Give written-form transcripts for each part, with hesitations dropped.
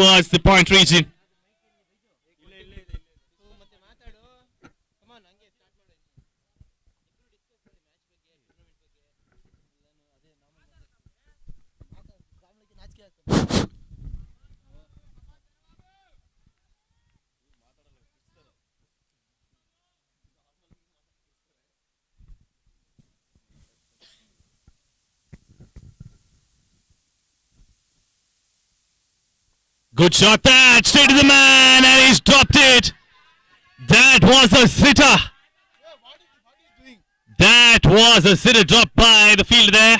towards the point region. Good shot that, straight to the man, and he's dropped it. That was a sitter. That was a sitter dropped by the fielder there.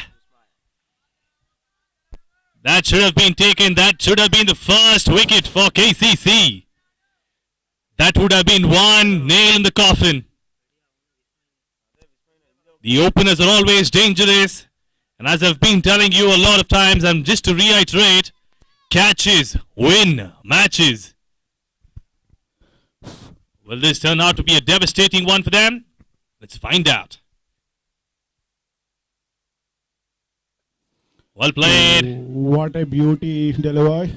That should have been taken. That should have been the first wicket for KCC. That would have been one nail in the coffin. The openers are always dangerous. And as I've been telling you a lot of times, and just to reiterate, catches win matches. Will this turn out to be a devastating one for them? Let's find out. Well played. What a beauty, delivery.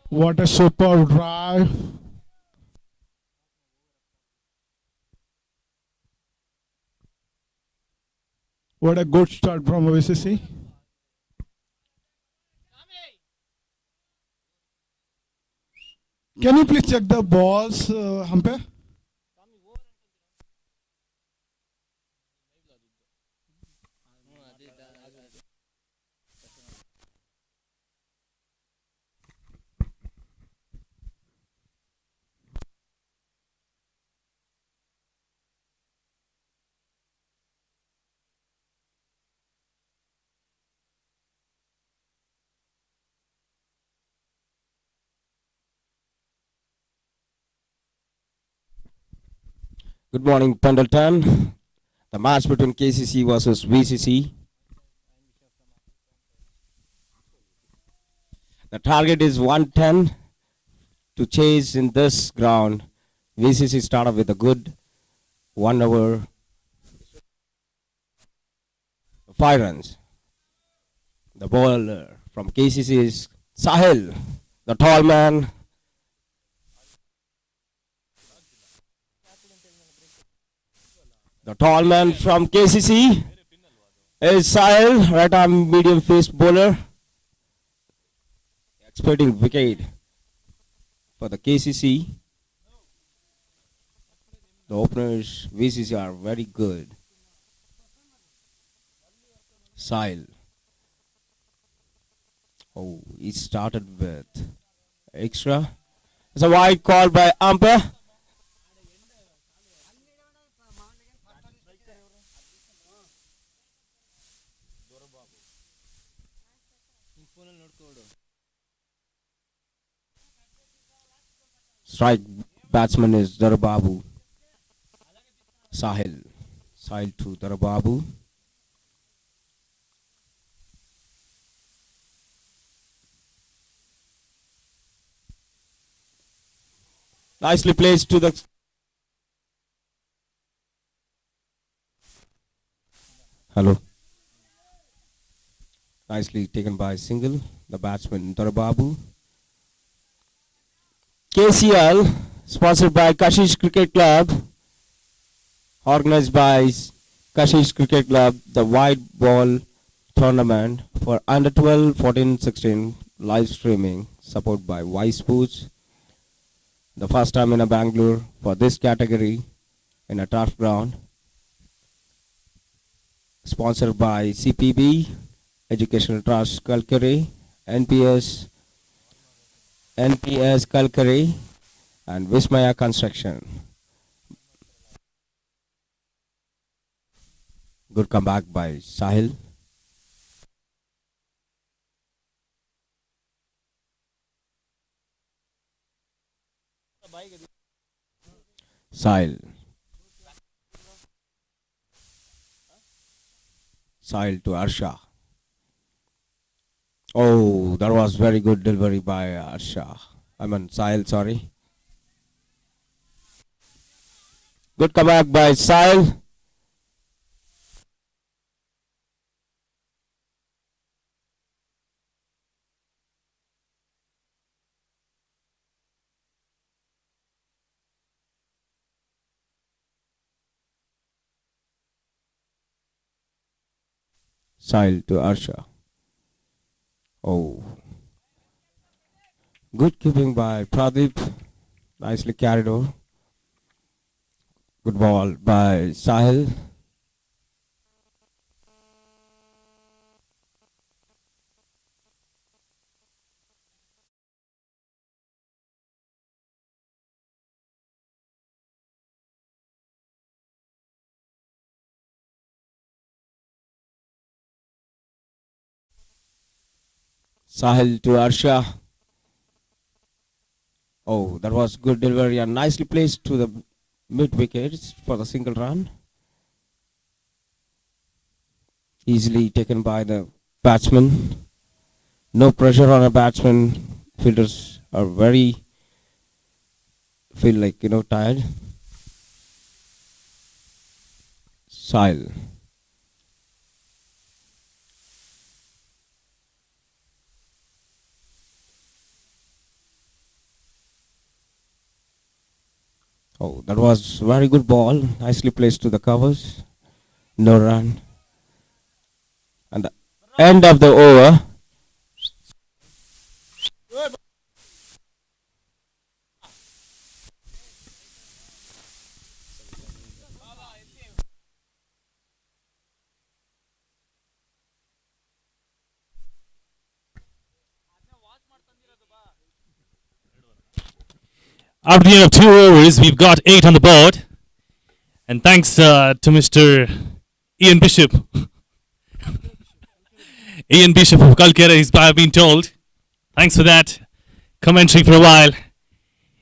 What a super drive. What a good start from VCC. Can you please check the balls, umpire? Good morning, Pendleton. The match between KCC versus VCC. The target is 110 to chase in this ground. VCC started with a good 1 over 5 runs. The bowler from KCC is Sahil, the tall man. The tall man from KCC is Sahil, right arm medium faced bowler. Expecting wicket for the KCC. The openers VCC are very good. Sahil. Oh, he started with extra. It's a wide call by umpire. Strike batsman is Darababu. Sahil. Sahil to Darababu. Nicely placed to the... Hello. Nicely taken by single. The batsman Darababu. KCL, sponsored by Kcc Cricket Club, organized by Kcc Cricket Club, the white ball tournament for under 12, 14, 16, live streaming, supported by Y Sports. The first time in a Bangalore for this category in a turf ground. Sponsored by CPB, Educational Trust Kalkari, NPS Kalkari, and Vismaya Construction. Good comeback by Sahil. Sahil. Sahil to Arsha. Oh, that was very good delivery by Arsha. I mean Sahil, sorry. Good comeback by Sahil. Sahil to Arsha. Oh. Good keeping by Pradeep. Nicely carried over. Good ball by Sahil. Sahil to Arsha. Oh, that was good delivery and nicely placed to the mid wickets for the single run. Easily taken by the batsman. No pressure on a batsman. Fielders are feel like, tired. Sahil. Oh, that was very good ball. Nicely placed to the covers. No run. And the end of the over. After the end of 2 overs, we've got 8 on the board. And thanks to Mr. Ian Bishop. Ian Bishop of Kalkera, I've been told. Thanks for that commentary for a while.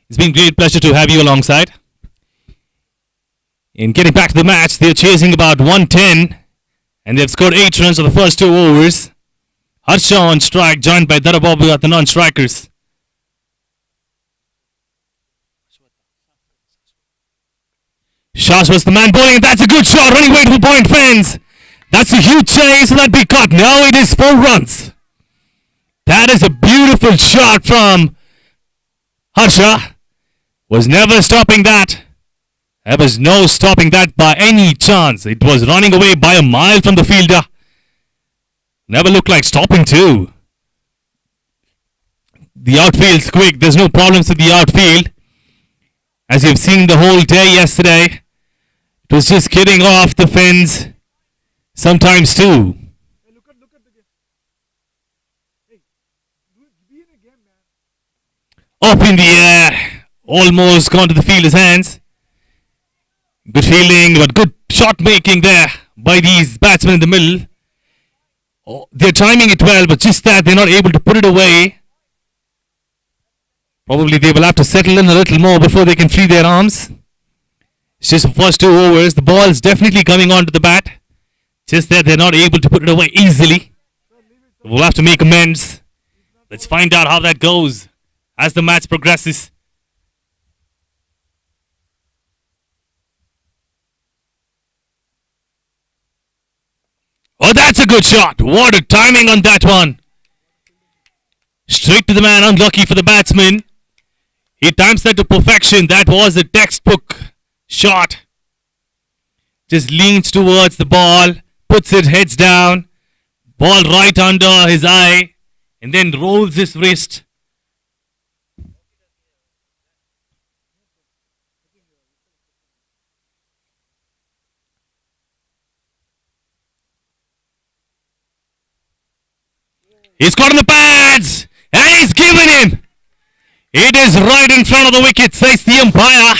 It's been a great pleasure to have you alongside. In getting back to the match, they're chasing about 110. And they've scored 8 runs on the first 2 overs. Harsha on strike, joined by Darababu at the non-strikers. Shashwat's the man bowling, and that's a good shot, running away to the point fence. That's a huge chase, and that be caught. Now it is 4 runs. That is a beautiful shot from Harsha. Was never stopping that. There was no stopping that by any chance. It was running away by a mile from the fielder. Never looked like stopping too. The outfield's quick. There's no problems with the outfield. As you've seen the whole day yesterday, it was just getting off the fence sometimes too. Up in the air, almost gone to the fielder's hands. Good fielding, but good shot making there by these batsmen in the middle. Oh, they're timing it well, but just that they're not able to put it away. Probably they will have to settle in a little more before they can free their arms. It's just the first 2 overs. The ball is definitely coming onto the bat. Just that they're not able to put it away easily. We'll have to make amends. Let's find out how that goes as the match progresses. Oh, that's a good shot. What a timing on that one. Straight to the man, unlucky for the batsman. He times that to perfection. That was a textbook shot. Just leans towards the ball, puts it heads down, ball right under his eye, and then rolls his wrist. He's got on the pads, and he's given him. It is right in front of the wicket, says the umpire.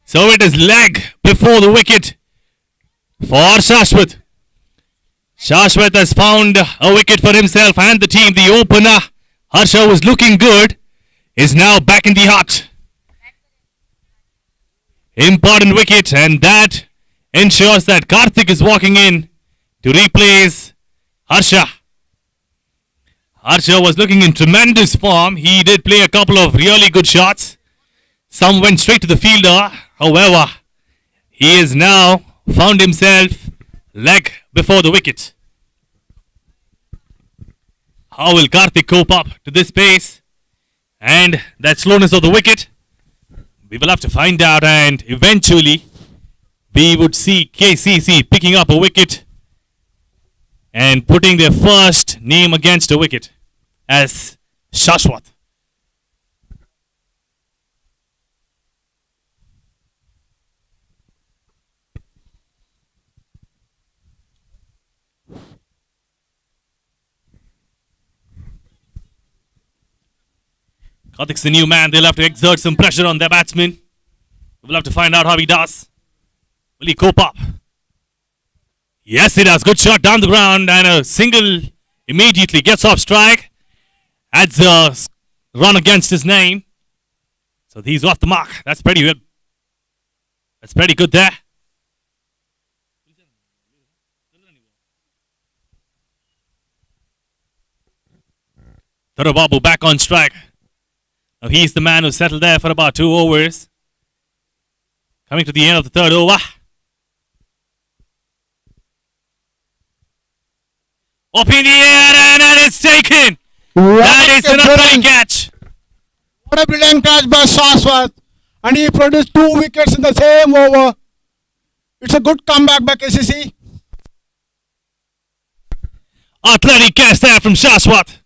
So it is leg before the wicket for Shashwat. Shashwat has found a wicket for himself and the team. The opener, Harsha, was looking good, is now back in the hut. Important wicket, and that ensures that Karthik is walking in to replace Harsha. Harsha was looking in tremendous form. He did play a couple of really good shots. Some went straight to the fielder. However, he has now found himself leg before the wicket. How will Karthik cope up to this pace and that slowness of the wicket? We will have to find out, and eventually we would see KCC picking up a wicket and putting their first name against a wicket as Shashwat. Karthik's the new man. They'll have to exert some pressure on their batsman. We'll have to find out how he does. Will he cope up? Yes, he does. Good shot down the ground, and a single immediately gets off strike. Adds a run against his name. So he's off the mark. That's pretty good. That's pretty good there. Tharababu back on strike. Now he's the man who settled there for about 2 overs. Coming to the end of the third over. Up in the air, and it's taken. That is an upright catch. What a brilliant catch by Shashwat. And he produced 2 wickets in the same over. It's a good comeback by KCC. Athletic catch there from Shashwat.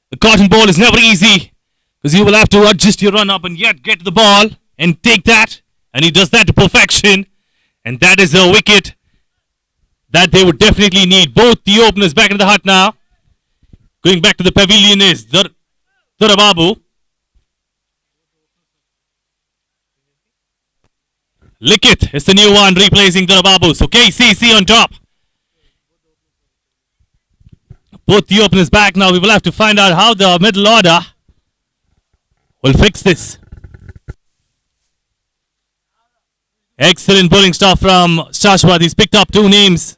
The cotton ball is never easy, because you will have to adjust your run up and yet get to the ball and take that. And he does that to perfection. And that is a wicket that they would definitely need. Both the openers back in the hut now. Going back to the pavilion is Tharababu. Likith is the new one replacing Tharababu. So KCC on top. Both the openers back now. We will have to find out how the middle order will fix this. Excellent bowling stuff from Shashwat. He's picked up 2 names.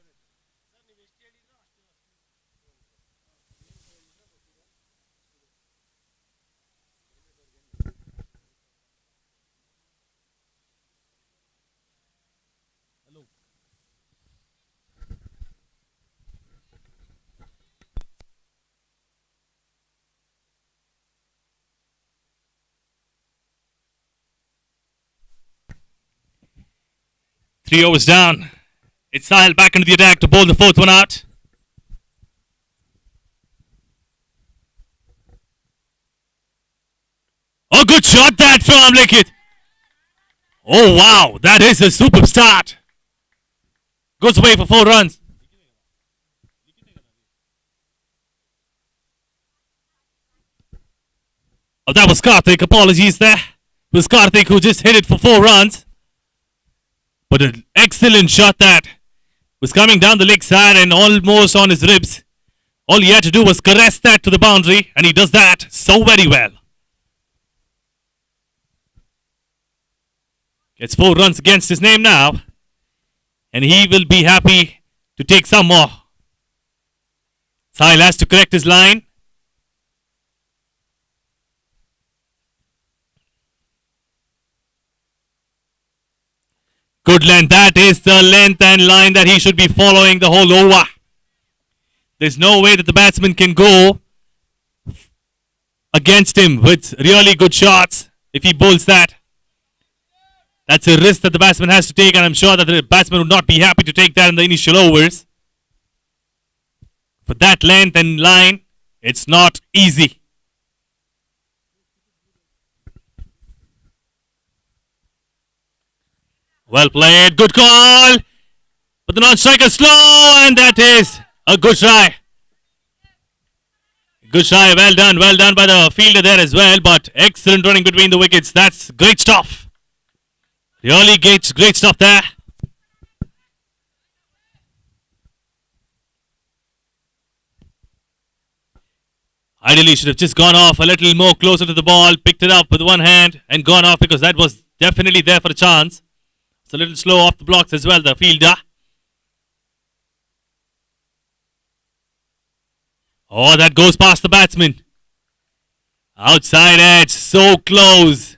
Three overs down. It's Sahil back into the attack to bowl the 4th one out. Oh, good shot that from Likith. Oh, wow. That is a superb start. Goes away for 4 runs. Oh, that was Karthik. Apologies there. It was Karthik who just hit it for 4 runs. But an excellent shot that was coming down the leg side and almost on his ribs. All he had to do was caress that to the boundary, and he does that so very well. Gets 4 runs against his name now, and he will be happy to take some more. Sahil has to correct his line. Good length. That is the length and line that he should be following the whole over. There's no way that the batsman can go against him with really good shots if he bowls that. That's a risk that the batsman has to take, and I'm sure that the batsman would not be happy to take that in the initial overs. For that length and line, it's not easy. Well played, good call. But the non-striker slow, and that is a good try. Good try, well done by the fielder there as well. But excellent running between the wickets. That's great stuff. Really great stuff there. Ideally should have just gone off a little more closer to the ball, picked it up with one hand and gone off, because that was definitely there for a chance. It's a little slow off the blocks as well, the fielder. Oh, that goes past the batsman. Outside edge, so close.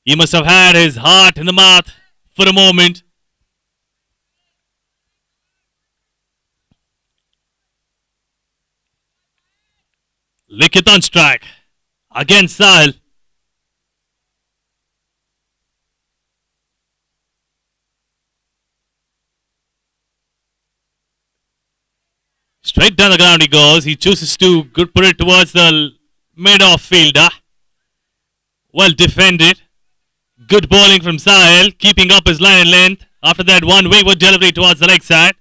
He must have had his heart in the mouth for a moment. Likith on strike. Again Sahil. Straight down the ground he goes. He chooses to put it towards the mid-off fielder. Well defended. Good bowling from Sahil, keeping up his line and length. After that, one wayward delivery towards the leg side.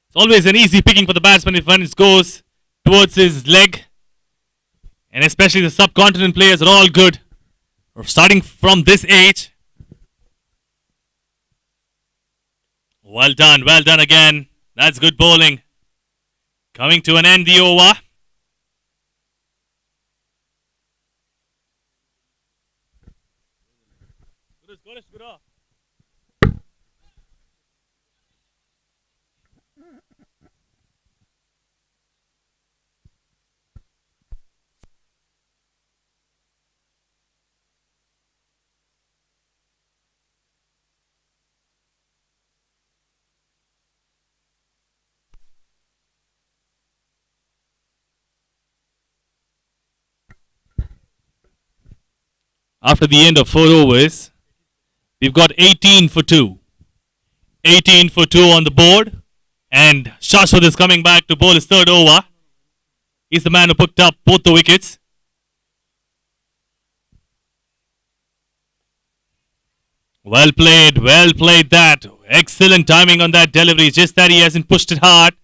It's always an easy picking for the batsman if when it goes towards his leg. And especially the subcontinent players are all good. Starting from this age. Well done again. That's good bowling. Coming to an end the over. After the end of 4 overs, we've got 18 for 2. 18 for 2 on the board. And Shashwat is coming back to bowl his third over. He's the man who picked up both the wickets. Well played that. Excellent timing on that delivery. Just that he hasn't pushed it hard.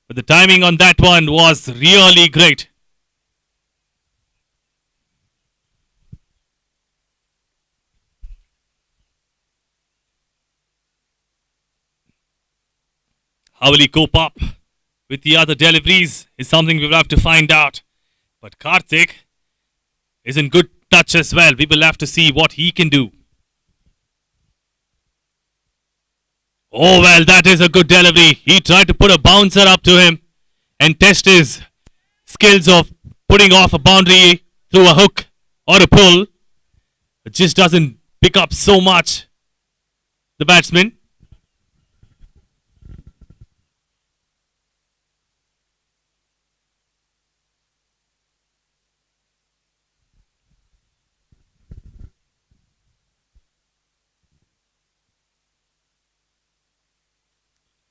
But the timing on that one was really great. How will he cope up with the other deliveries is something we will have to find out. But Karthik is in good touch as well. We will have to see what he can do. Oh well, that is a good delivery. He tried to put a bouncer up to him and test his skills of putting off a boundary through a hook or a pull. It just doesn't pick up so much, the batsman.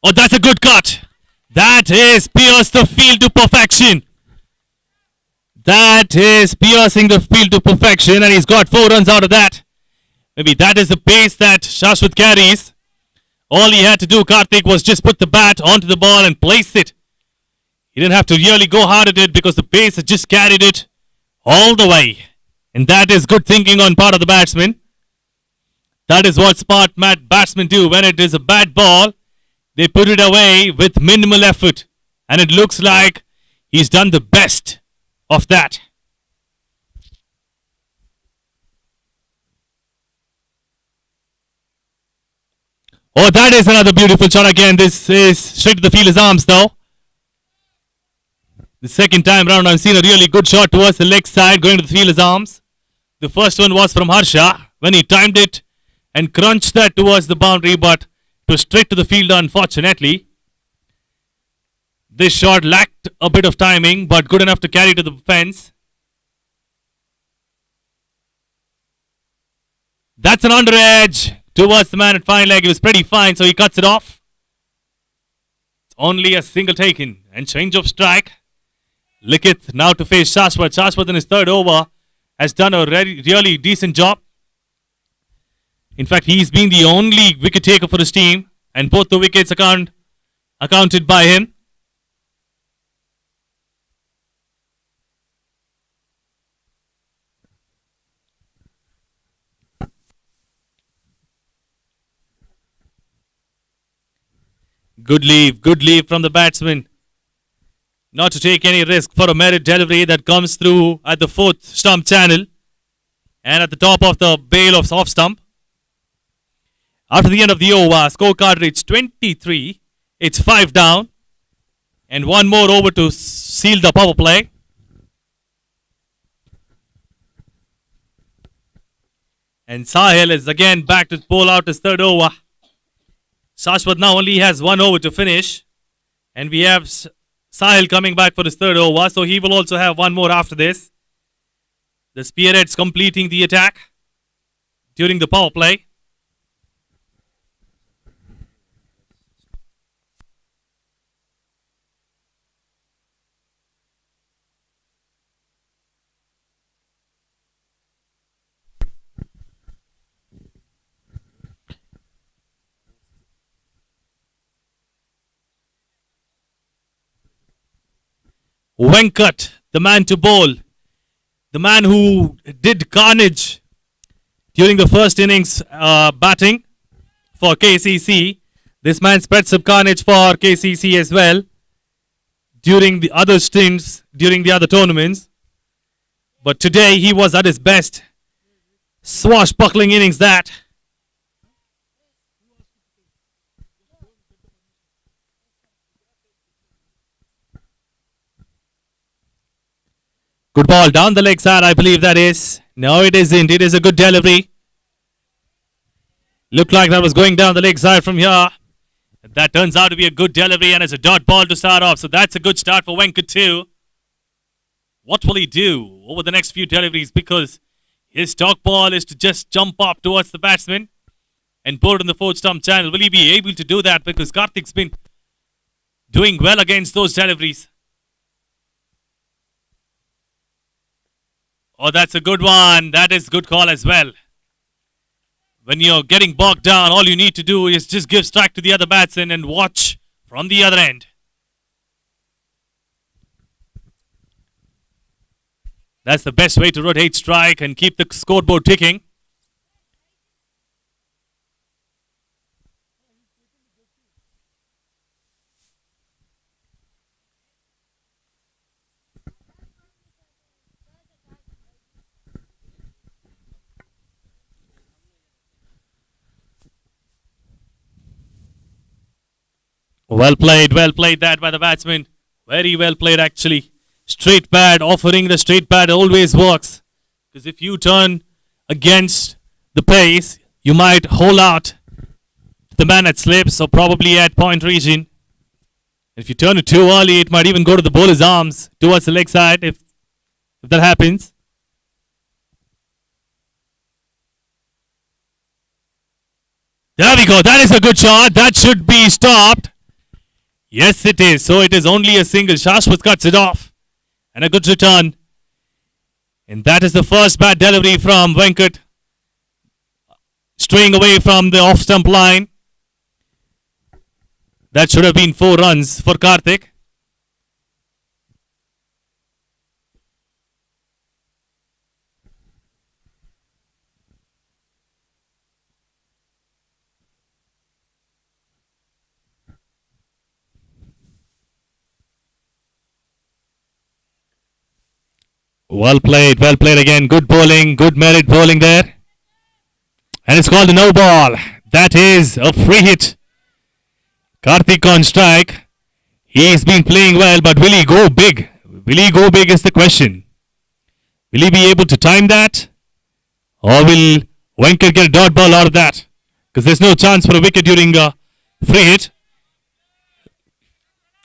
Oh, that's a good cut. That is pierced the field to perfection. That is piercing the field to perfection, and he's got 4 runs out of that. Maybe that is the pace that Shashwat carries. All he had to do, Karthik, was just put the bat onto the ball and place it. He didn't have to really go hard at it because the pace had just carried it all the way. And that is good thinking on part of the batsman. That is what smart batsmen do. When it is a bad ball, they put it away with minimal effort. And it looks like he's done the best of that. Oh, that is another beautiful shot again. This is straight to the fielder's arms though. The second time round I've seen a really good shot towards the leg side going to the fielder's arms. The first one was from Harsha when he timed it and crunched that towards the boundary, but it was straight to the fielder unfortunately. This shot lacked a bit of timing but good enough to carry to the fence. That's an under edge towards the man at fine leg. He was pretty fine, so he cuts it off. It's only a single taken and change of strike. Likith now to face Shashwat. Shashwat in his third over has done a really decent job. In fact, he's been the only wicket taker for his team, and both the wickets accounted by him. Good leave from the batsman. Not to take any risk for a merit delivery that comes through at the 4th stump channel and at the top of the bail of off stump. After the end of the over, scorecard reached 23. It's 5 down. And one more over to seal the power play. And Sahil is again back to bowl out his third over. Shashwat now only has 1 over to finish. And we have Sahil coming back for his third over. So he will also have 1 more after this. The Spearheads completing the attack during the power play. Venkat, the man to bowl. The man who did carnage during the first innings batting for KCC. This man spread some carnage for KCC as well during the other stints, during the other tournaments. But today he was at his best. Swashbuckling innings that. Good ball down the leg side, I believe that is. No, it isn't. It is a good delivery. Looked like that was going down the leg side from here. That turns out to be a good delivery and it's a dot ball to start off. So that's a good start for Venkat too. What will he do over the next few deliveries? Because his stock ball is to just jump up towards the batsman and bowl it in the 4th stump channel. Will he be able to do that? Because Karthik's been doing well against those deliveries. Oh, that's a good one. That is good call as well. When you're getting bogged down, all you need to do is just give strike to the other batsman and watch from the other end. That's the best way to rotate strike and keep the scoreboard ticking. Well played that by the batsman. Very well played actually. Straight pad, offering the straight pad always works. Because if you turn against the pace, you might hold out the man at slips or probably at point region. If you turn it too early, it might even go to the bowler's arms towards the leg side if that happens. There we go. That is a good shot. That should be stopped. Yes, it is. So it is only a single. Shashwat cuts it off. And a good return. And that is the first bad delivery from Venkat. Straying away from the off-stump line. That should have been 4 runs for Karthik. Well played again. Good bowling, good merit bowling there. And it's called a no ball. That is a free hit. Karthik on strike. He's been playing well, but will he go big? Will he go big is the question. Will he be able to time that? Or will Venkat get a dot ball out of that? Because there's no chance for a wicket during a free hit.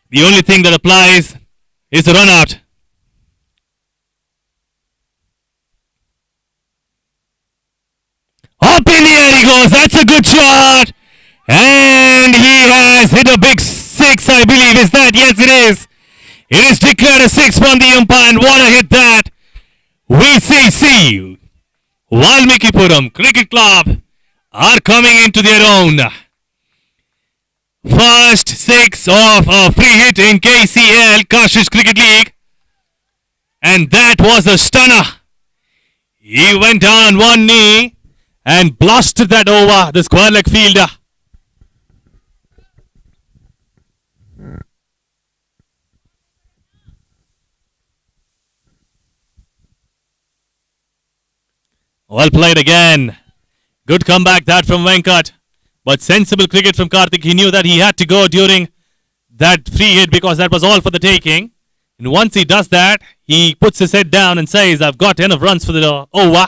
The only thing that applies is a run out. Up in the air he goes. That's a good shot. And he has hit a big 6, I believe. Is that? Yes, it is. It is declared a 6 from the umpire. And what a hit that. Kcc Valmikipuram Cricket Club are coming into their own. First 6 of a free hit in KCL, Kashish Cricket League. And that was a stunner. He went down on one knee and blasted that over the square leg fielder. Well played again. Good comeback that from Venkat. But sensible cricket from Karthik. He knew that he had to go during that free hit because that was all for the taking. And once he does that, he puts his head down and says, I've got enough runs for the over. I'm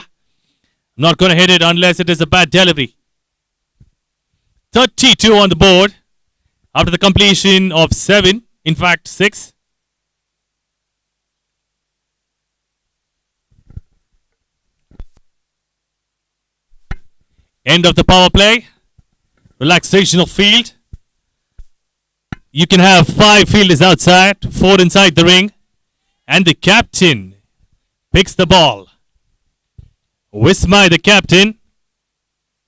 not going to hit it unless it is a bad delivery. 32 on the board after the completion of 7, in fact 6. End of the power play. Relaxation of field. You can have 5 fielders outside, 4 inside the ring. And the captain picks the ball. Wismai, the captain,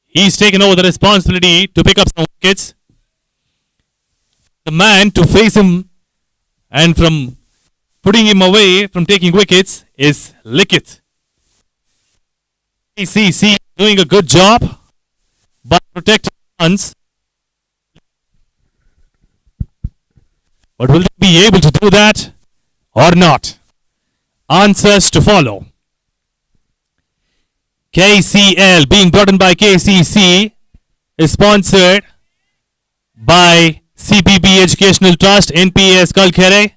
he's taken over the responsibility to pick up some wickets. The man to face him and from putting him away from taking wickets is Likith. Kcc doing a good job by protecting runs. But will they be able to do that or not? Answers to follow. KCL being brought in by KCC is sponsored by CPB Educational Trust, NPS Kalkhere.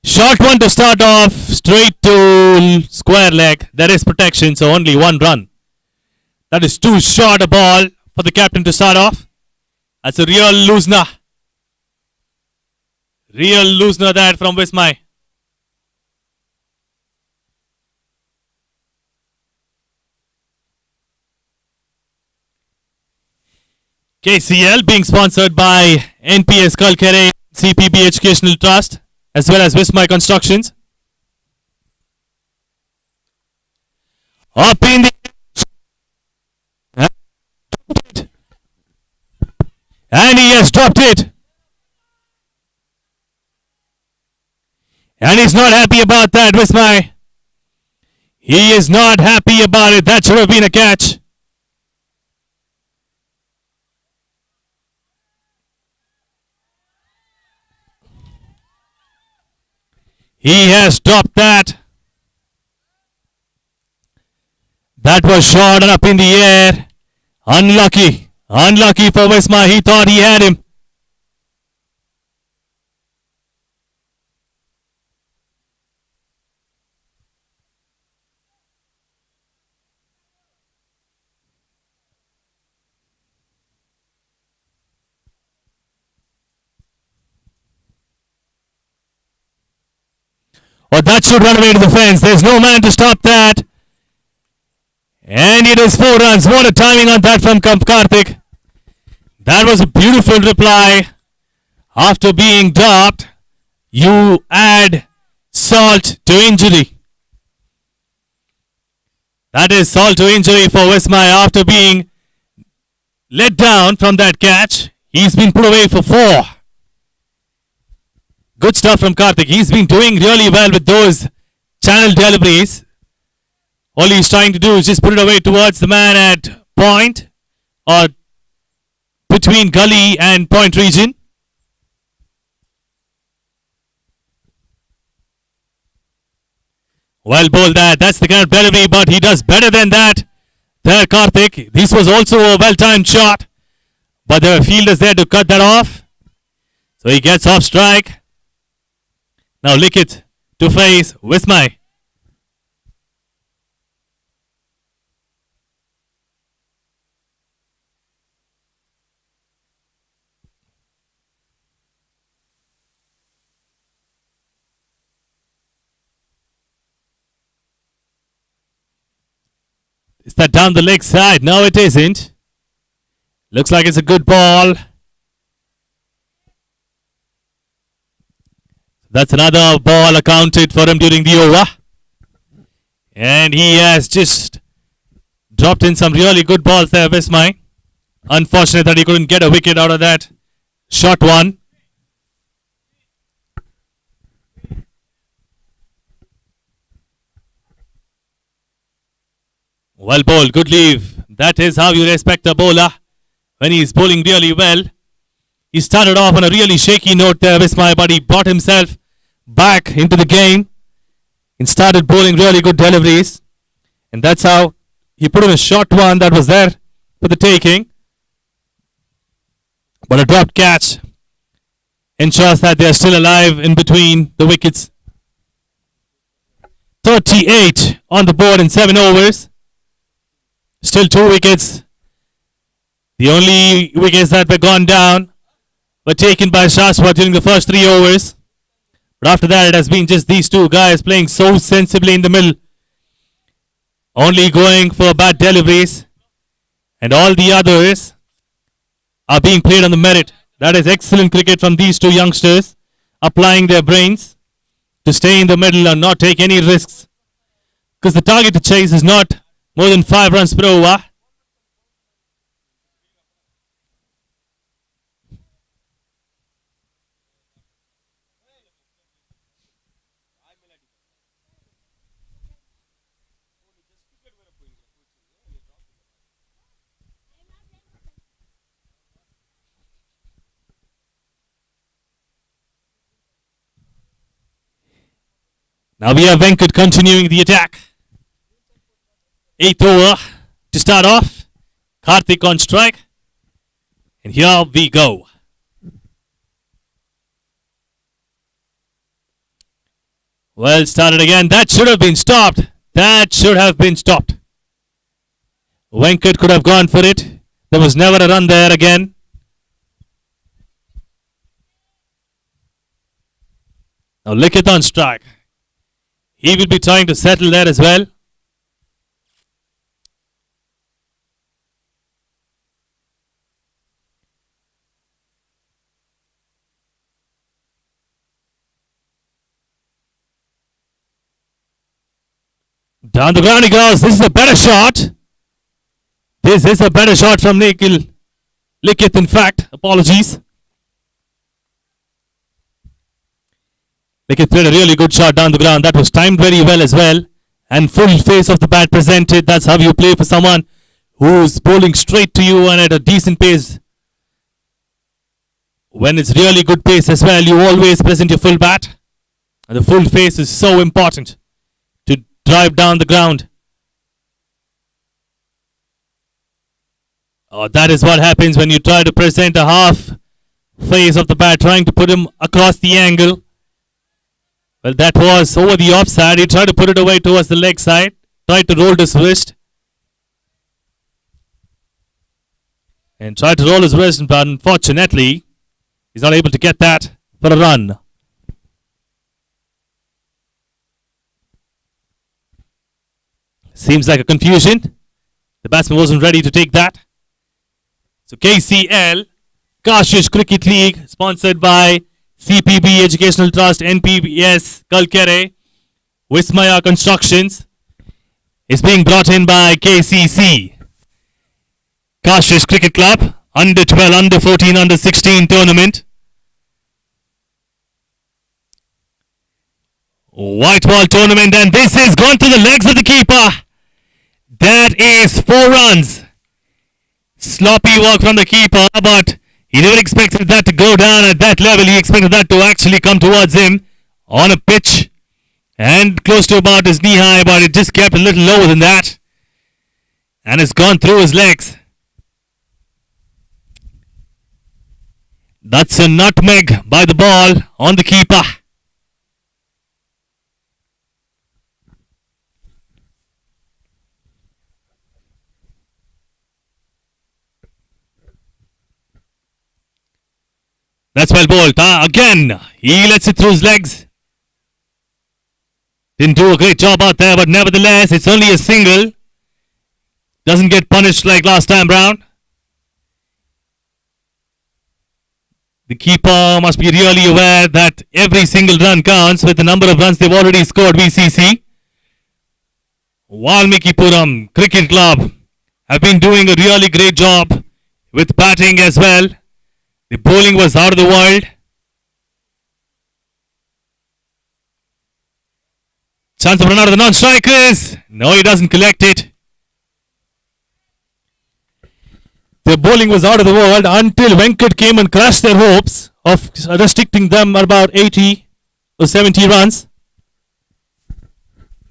Short one to start off, straight to square leg. There is protection, so only 1 run. That is too short a ball for the captain to start off. That's a real loosener. Real loosener that from Wismai. KCL being sponsored by NPS Kalkhere, CPB Educational Trust, as well as Wismai Constructions. Up in the and he has dropped it. And he's not happy about that, Wismai. He is not happy about it. That should have been a catch. He has dropped that. That was shot and up in the air. Unlucky. Unlucky for Wismai. He thought he had him. Oh, that should run away to the fence. There's no man to stop that. And it is 4 runs. What a timing on that from Karthik. That was a beautiful reply. After being dropped, you add salt to injury. That is salt to injury for Wismai after being let down from that catch. He's been put away for 4. Good stuff from Karthik. He's been doing really well with those channel deliveries. All he's trying to do is just put it away towards the man at point or between gully and point region. Well bowled that. That's the kind of delivery, but he does better than that. There, Karthik. This was also a well-timed shot, but there were fielders there to cut that off. So he gets off strike. Now Likith to face Wismai. Is that down the leg side? No, it isn't. Looks like it's a good ball. That's another ball accounted for him during the over. And he has just dropped in some really good balls there, Wismai. Unfortunate that he couldn't get a wicket out of that short one. Well bowled, good leave. That is how you respect a bowler when he is bowling really well. He started off on a really shaky note there, Wismai, but he brought himself back into the game and started bowling really good deliveries. And that's how he put in a short one that was there for the taking. But a dropped catch ensures that they are still alive in between the wickets. 38 on the board in 7 overs. Still 2 wickets. The only wickets that were gone down were taken by Shashwat during the first 3 overs. But after that, it has been just these 2 guys playing so sensibly in the middle. Only going for bad deliveries. And all the others are being played on the merit. That is excellent cricket from these 2 youngsters, applying their brains to stay in the middle and not take any risks. Because the target to chase is not more than 5 runs per over. Now we have Venkat continuing the attack. 8th over to start off. Karthik on strike. And here we go. Well started again. That should have been stopped. That should have been stopped. Venkat could have gone for it. There was never a run there again. Now Likith on strike. He will be trying to settle there as well. Down the ground he goes. This is a better shot. This is a better shot from Likith, in fact. Apologies. Likith played a really good shot down the ground. That was timed very well as well. And full face of the bat presented. That's how you play for someone who's bowling straight to you and at a decent pace. When it's really good pace as well, you always present your full bat. And the full face is so important to drive down the ground. Oh, that is what happens when you try to present a half face of the bat, trying to put him across the angle. Well, that was over the offside. He tried to put it away towards the leg side. Tried to roll his wrist. And tried to roll his wrist, but unfortunately, he's not able to get that for a run. Seems like a confusion. The batsman wasn't ready to take that. So KCL, Kashish Cricket League, sponsored by CPB Educational Trust, NPBS, Kalkere, Vismaya Constructions, is being brought in by KCC. Kashish Cricket Club, under 12, under 14, under 16 tournament. White ball tournament, and this is gone to the legs of the keeper. That is 4 runs. Sloppy work from the keeper, but he never expected that to go down at that level. He expected that to actually come towards him on a pitch and close to about his knee high, but it just kept a little lower than that. And it's gone through his legs. That's a nutmeg by the ball on the keeper. That's well bowled. Again, he lets it through his legs. Didn't do a great job out there, but nevertheless, it's only a single. Doesn't get punished like last time round. The keeper must be really aware that every single run counts with the number of runs they've already scored. VCC. Valmikipuram Cricket Club have been doing a really great job with batting as well. The bowling was out of the world. Chance of run out of the non-strikers. No, he doesn't collect it. The bowling was out of the world until Venkat came and crushed their hopes of restricting them about 80 or 70 runs.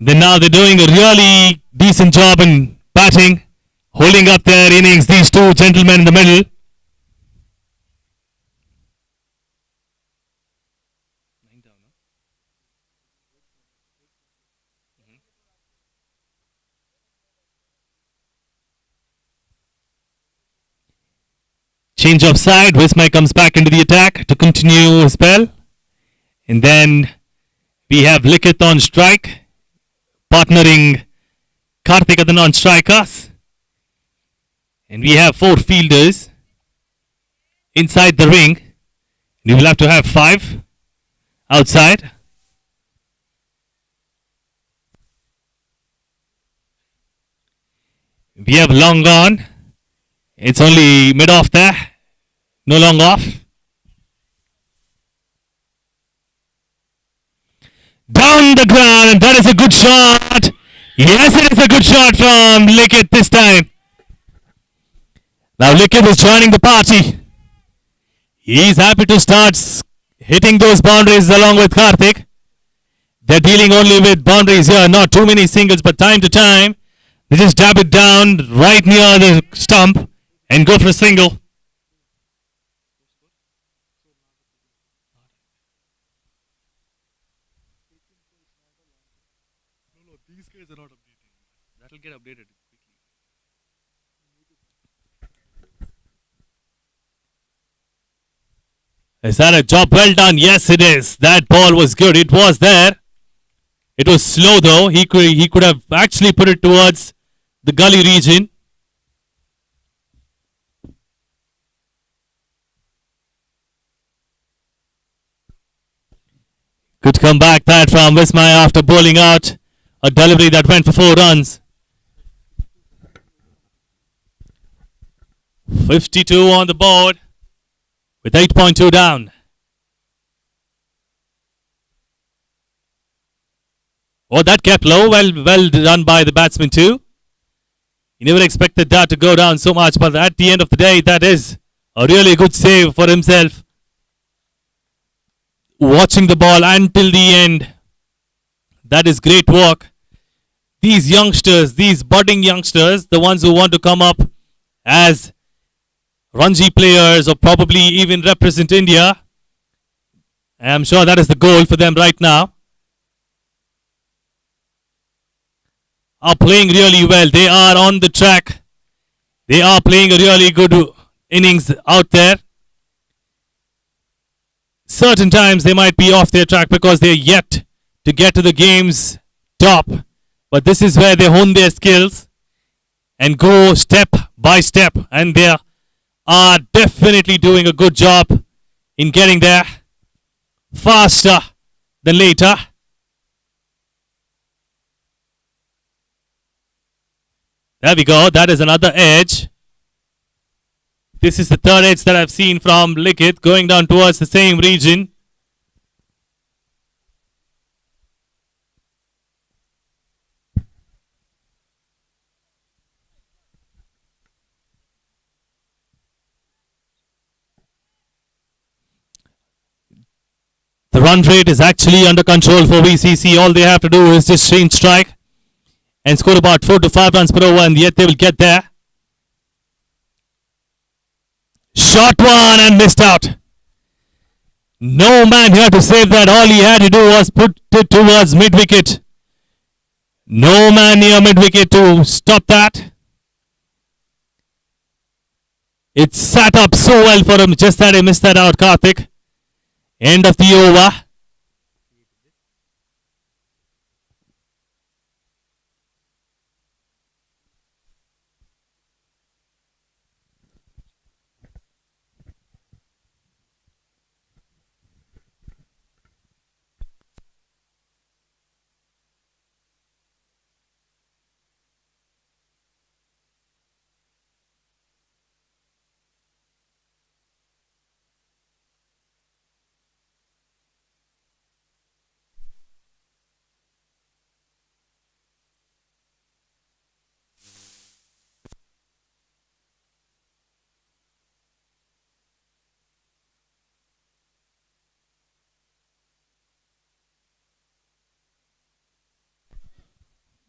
Then now they're doing a really decent job in batting, holding up their innings, these two gentlemen in the middle. Change of side, Vismay comes back into the attack to continue his spell. And then we have Likith on strike, partnering Karthik on strikers. And we have 4 fielders inside the ring. We will have to have 5 outside. We have long on. It's only mid off there. No long off. Down the ground, and that is a good shot. Yes, it is a good shot from Likith this time. Now Likith is joining the party. He's happy to start hitting those boundaries along with Karthik. They're dealing only with boundaries here, not too many singles, but time to time, they just dab it down right near the stump and go for a single. These guys are not updating. That'll get updated quickly. Is that a job well done? Yes, it is. That ball was good. It was there. It was slow though. He could have actually put it towards the gully region. Good comeback that from Vismay after bowling out a delivery that went for 4 runs. 52 on the board with 8.2 down. Oh, that kept low. Well done by the batsman too. He never expected that to go down so much, but at the end of the day, that is a really good save for himself. Watching the ball until the end. That is great work. These youngsters, these budding youngsters, the ones who want to come up as Ranji players or probably even represent India, I'm sure that is the goal for them right now, are playing really well. They are on the track. They are playing a really good innings out there. Certain times they might be off their track because they're yet to get to the game's top. But this is where they hone their skills and go step by step. And they are definitely doing a good job in getting there faster than later. There we go. That is another edge. This is the third edge that I've seen from Likith going down towards the same region. The run rate is actually under control for VCC. All they have to do is just change strike and score about 4 to 5 runs per over, and yet they will get there. Shot one and missed out. No man here to save that. All he had to do was put it towards mid-wicket. No man near mid-wicket to stop that. It sat up so well for him, just that he missed that out, Karthik. End of the over.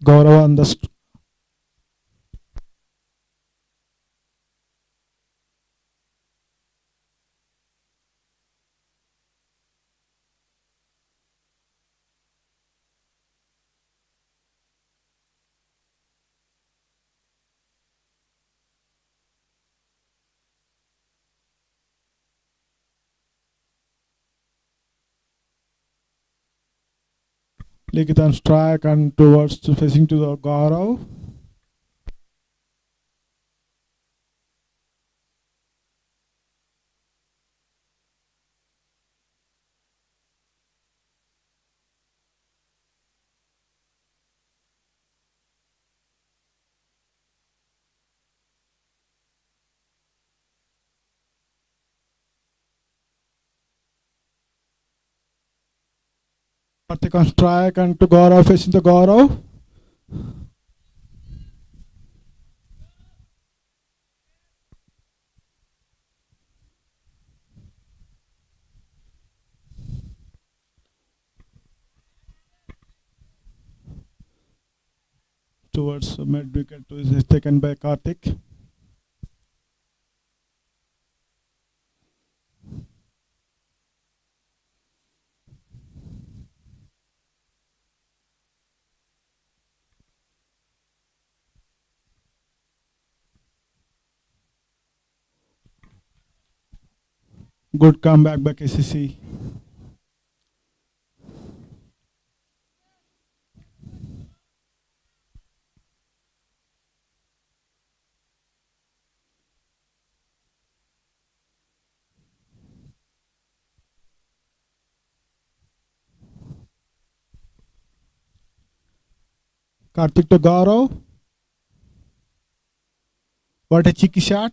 Gaurav on the Likit on strike and towards facing to the Gaurav. Karthik on strike and to Gaurav facing the Gaurav. Towards mid wicket is taken by Karthik. Good comeback by Kcc. Karthik to Gaurav. What a cheeky shot.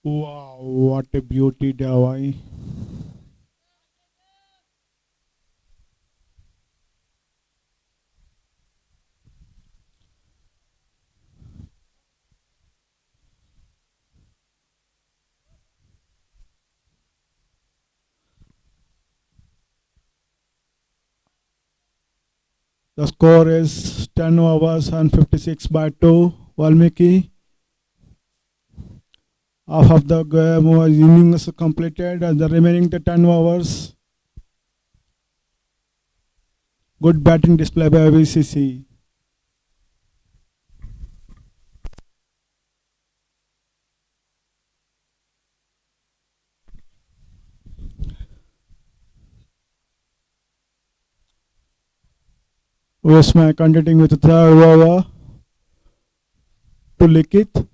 Wow, what a beauty, Dawai. The score is 10 overs and 56 by 2. Valmiki. Half of the game was innings completed and the remaining 10 overs. Good batting display by BCC. Westman continuing with the third over to Likit.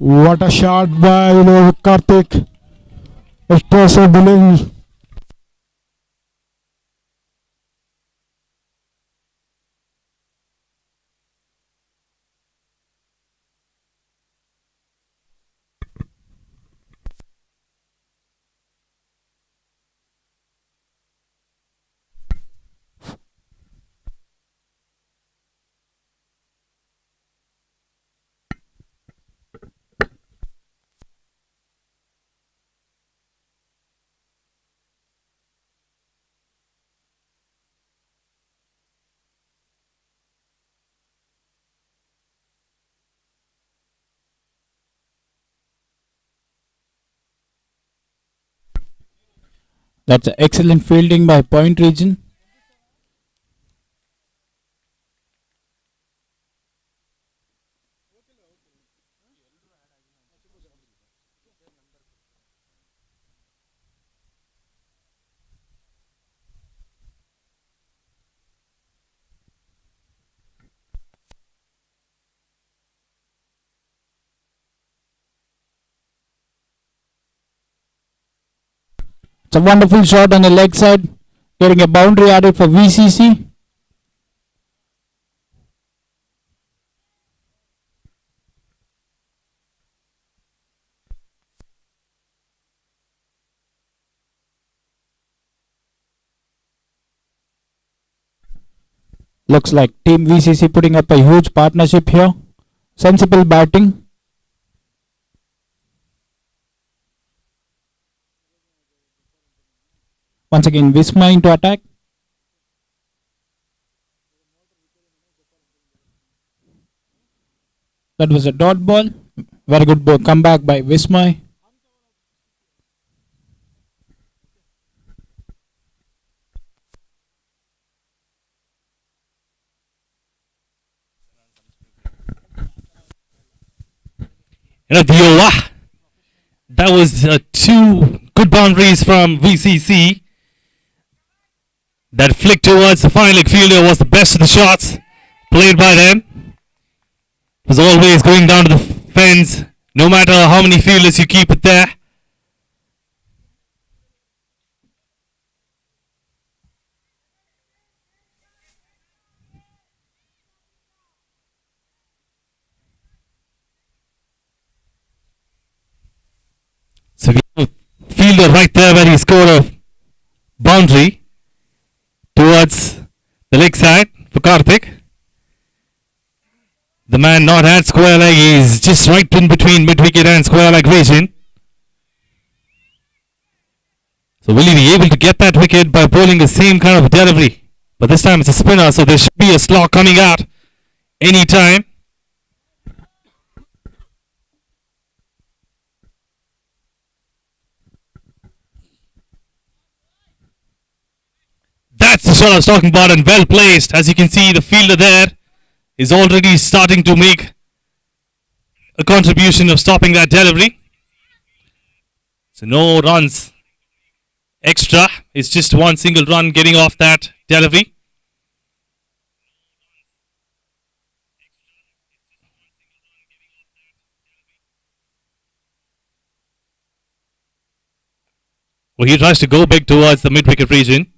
What a shot by Karthik. Expressive bowling. That's excellent fielding by Point Region. It's a wonderful shot on the leg side, getting a boundary added for VCC. Looks like Team VCC putting up a huge partnership here. Sensible batting. Once again, Visma into attack. That was a dot ball. Very good comeback by Visma. The over. That was two good boundaries from VCC. That flick towards the fine leg fielder was the best of the shots played by them. It was always going down to the fence, no matter how many fielders you keep it there. So we have a fielder right there where he scored a boundary towards the leg side for Karthik. The man not at square leg is just right in between mid wicket and square leg region. So will he be able to get that wicket by bowling the same kind of delivery? But this time it's a spinner, so there should be a slog coming out any time. That's the shot I was talking about, and well placed. As you can see, the fielder there is already starting to make a contribution of stopping that delivery. So no runs extra. It's just one single run getting off that delivery. Well, he tries to go big towards the mid-wicket region.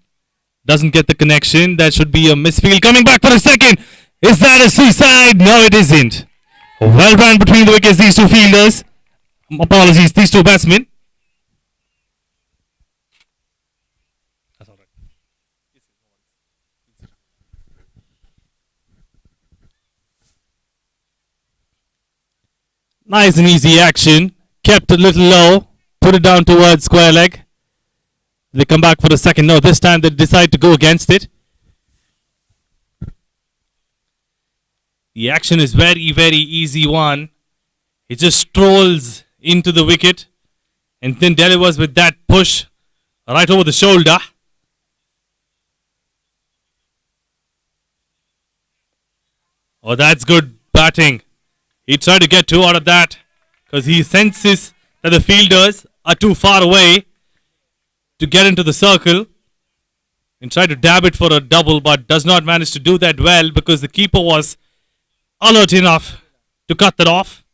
Doesn't get the connection. That should be a misfield. Coming back for a second. Is that a suicide? No, it isn't. Well ran between the wickets, these two fielders. Apologies, these two batsmen. That's all right. Nice and easy action. Kept a little low. Put it down towards square leg. They come back for the second. No, this time they decide to go against it. The action is very, very easy one. He just strolls into the wicket and then delivers with that push right over the shoulder. Oh, that's good batting. He tried to get two out of that because he senses that the fielders are too far away to get into the circle and try to dab it for a double, but does not manage to do that well because the keeper was alert enough to cut that off.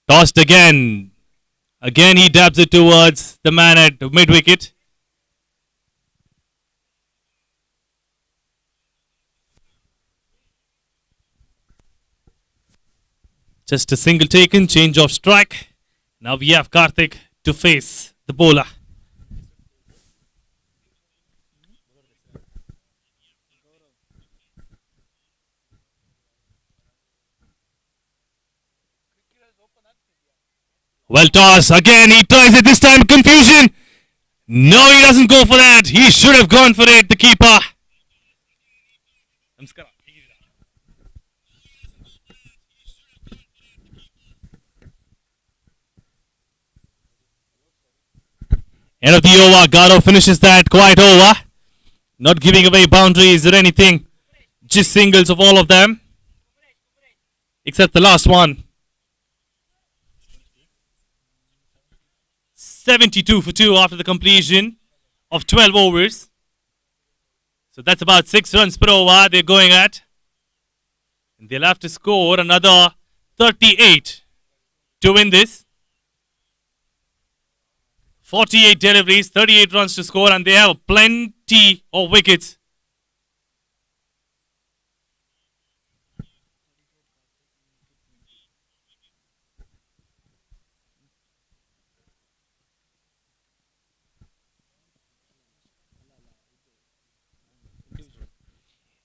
Tossed again. Again he dabs it towards the man at mid-wicket. Just a single taken, change of strike. Now we have Karthik to face the bowler. Well tossed. Again he tries it this time. Confusion. No, he doesn't go for that. He should have gone for it, the keeper. End of the over. Garo finishes that quite over. Not giving away boundaries or anything. Just singles of all of them. Except the last one. 72 for 2 after the completion of 12 overs. So that's about 6 runs per over they're going at. And they'll have to score another 38 to win this. 48 deliveries, 38 runs to score, and they have plenty of wickets.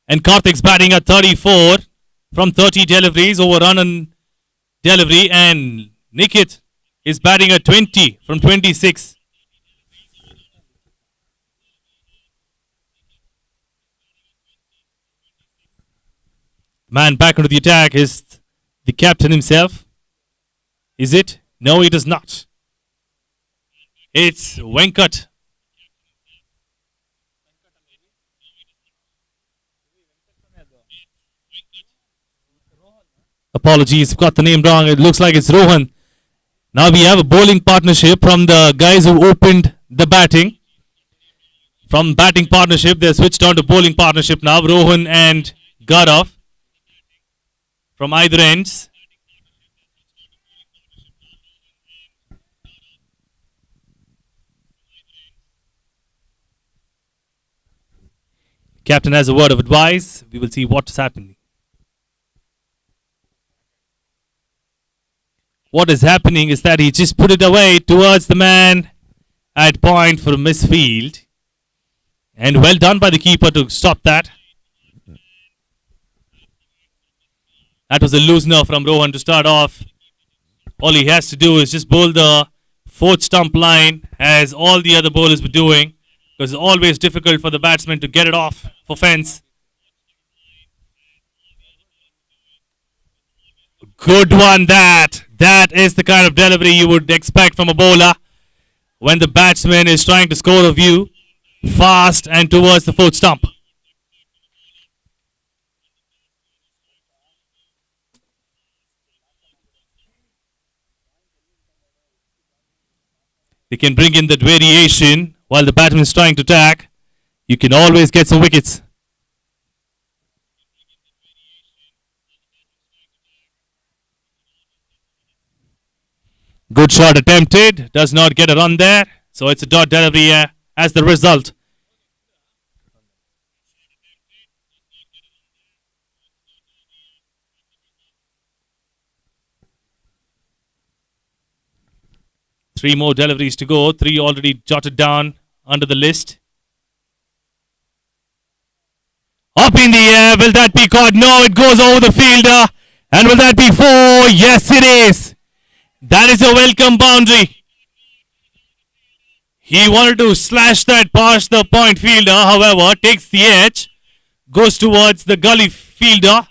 And Karthik's batting at 34 from 30 deliveries over run and delivery, and Nikit is batting at 20 from 26. Man back into the attack is the captain himself. Is it? No, it is not. It's Venkat. Apologies, I've got the name wrong. It looks like it's Rohan. Now we have a bowling partnership from the guys who opened the batting. From batting partnership, they switched on to bowling partnership now. Rohan and Gaurav from either ends. Captain has a word of advice. We will see what is happening. What is happening is that he just put it away towards the man at point for a misfield. And well done by the keeper to stop that. That was a loosener from Rohan to start off. All he has to do is just bowl the fourth stump line as all the other bowlers were doing. Because it's always difficult for the batsman to get it off for fence. Good one, that. That is the kind of delivery you would expect from a bowler when the batsman is trying to score a view fast and towards the fourth stump. They can bring in that variation while the batsman is trying to attack. You can always get some wickets. Good shot attempted. Does not get a run there. So it's a dot delivery as the result. Three more deliveries to go. 3 already jotted down under the list. Up in the air. Will that be caught? No, it goes over the fielder. And will that be 4? Yes, it is. That is a welcome boundary. He wanted to slash that past the point fielder, however, takes the edge, goes towards the gully fielder,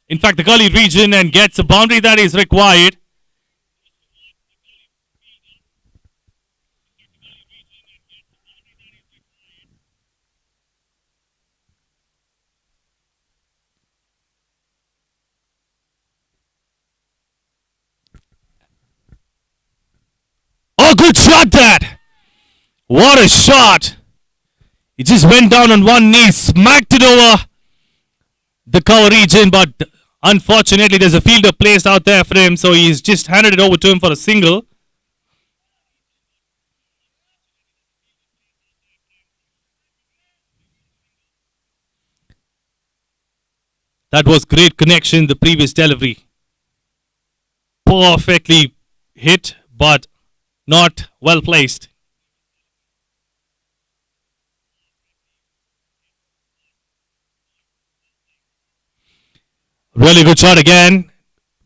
in fact the gully region, and gets a boundary that is required. Oh, good shot that! What a shot! He just went down on one knee, smacked it over the cover region, but unfortunately there's a fielder placed out there for him, so he's just handed it over to him for a single. That was great connection, the previous delivery. Perfectly hit, but not well placed. Really good shot again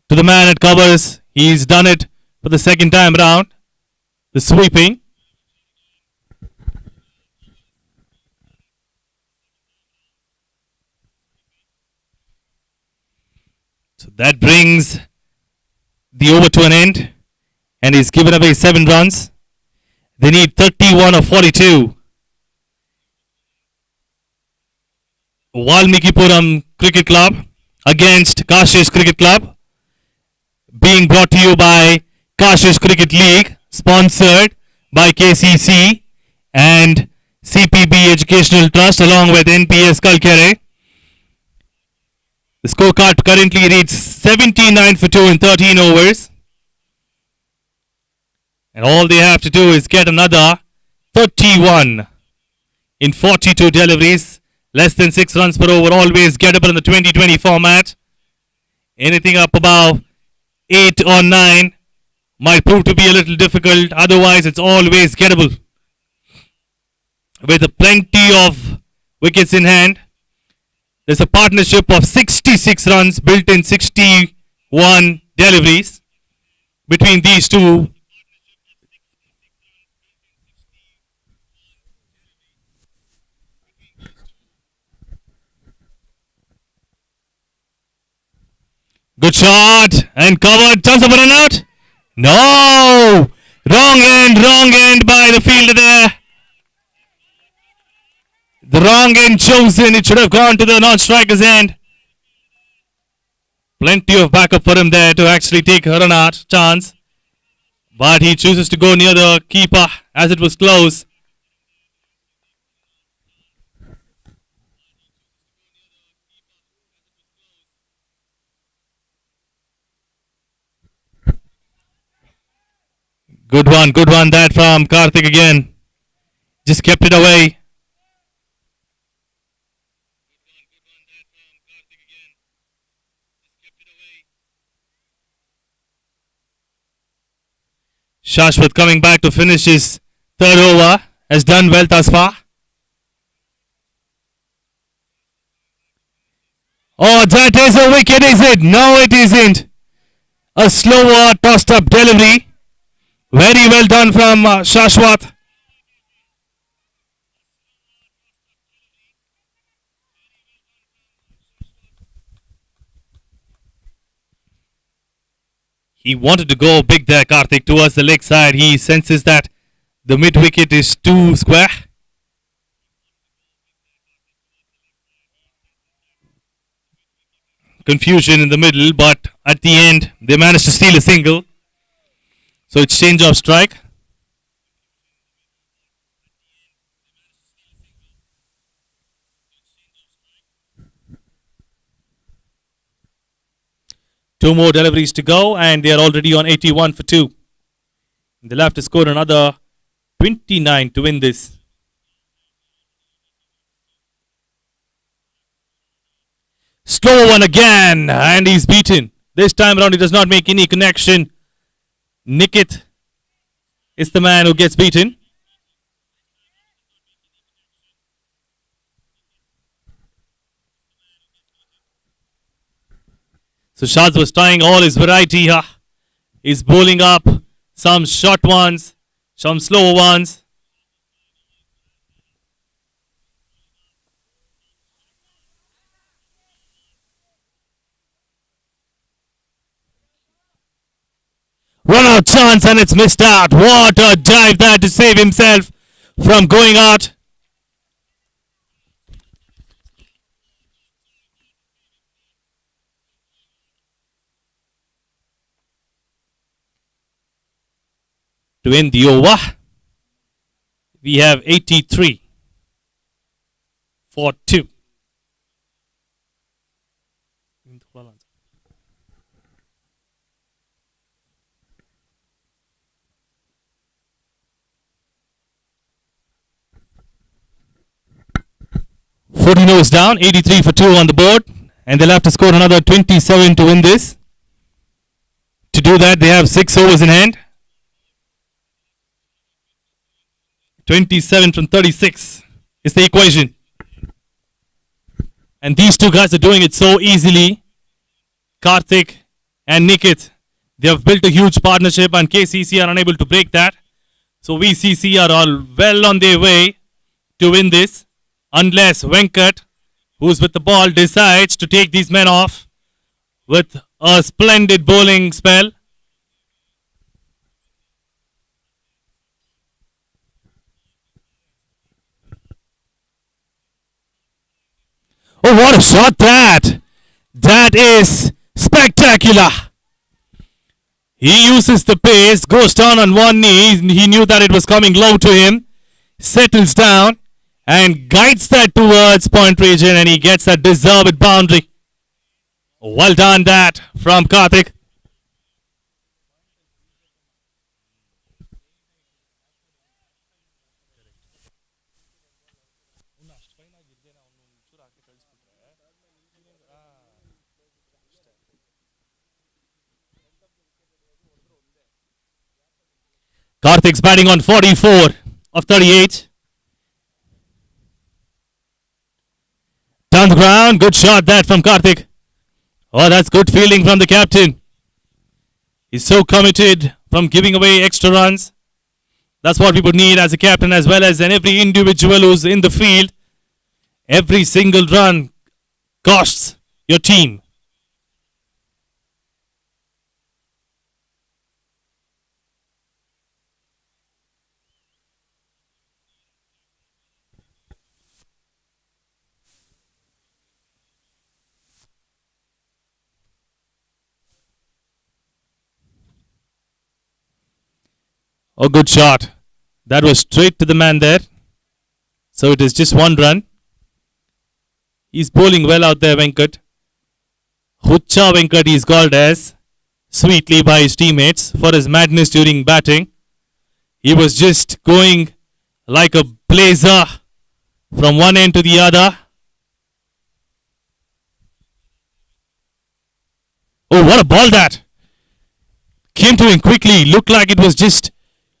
to the man at covers. He's done it for the second time round. The sweeping. So that brings the over to an end, and he's given away 7 runs. They need 31 or 42. Valmikipuram Cricket Club against Kcc Cricket Club, being brought to you by Kcc Cricket League, sponsored by KCC and CPB Educational Trust along with NPS Kalkere. The scorecard currently reads 79 for 2 in 13 overs. And all they have to do is get another 31 in 42 deliveries. Less than 6 runs per over, always gettable in the 2020 format. Anything up above 8 or 9 might prove to be a little difficult. Otherwise, it's always gettable. With plenty of wickets in hand, there's a partnership of 66 runs built in 61 deliveries between these two. Good shot and covered. Chance of a run out. No! Wrong end by the fielder there. The wrong end chosen. It should have gone to the non-striker's end. Plenty of backup for him there to actually take a run out chance. But he chooses to go near the keeper as it was close. Good one that from Karthik again. Just kept it away. Shashwat coming back to finish his 3rd over. Has done well thus far. Oh, that is a wicket, is it? No, it isn't. A slower tossed up delivery. Very well done from Shashwat. He wanted to go big there, Karthik, towards the leg side. He senses that the mid wicket is too square. Confusion in the middle, but at the end, they managed to steal a single. So it's change of strike. Two more deliveries to go, and they are already on 81 for 2. They'll have to score another 29 to win this. Slow one again, and he's beaten. This time around, he does not make any connection. Nikit is the man who gets beaten. So Shaz was trying all his variety here. He's bowling up some short ones, some slow ones. Run out chance and it's missed out. What a dive there to save himself from going out. To end the over, we have 83 for 2. Forty nose down, 83 for 2 on the board, and they'll have to score another 27 to win this. To do that, they have 6 overs in hand. 27 from 36 is the equation. And these two guys are doing it so easily. Karthik and Nikit. They have built a huge partnership and KCC are unable to break that. So VCC are all well on their way to win this. Unless Venkat, who's with the ball, decides to take these men off with a splendid bowling spell. Oh, what a shot that! That is spectacular. He uses the pace, goes down on one knee. He knew that it was coming low to him. Settles down and guides that towards point region, and he gets that deserved boundary. Well done that from Karthik. Karthik's batting on 44 of 38. Down the ground, good shot that from Karthik. Oh, that's good fielding from the captain. He's so committed from giving away extra runs. That's what we would need as a captain, as well as every individual who's in the field. Every single run costs your team. Oh, good shot. That was straight to the man there. So it is just one run. He's bowling well out there, Venkat. Hucha Venkat is called as sweetly by his teammates for his madness during batting. He was just going like a blazer from one end to the other. Oh, what a ball that! Came to him quickly. Looked like it was just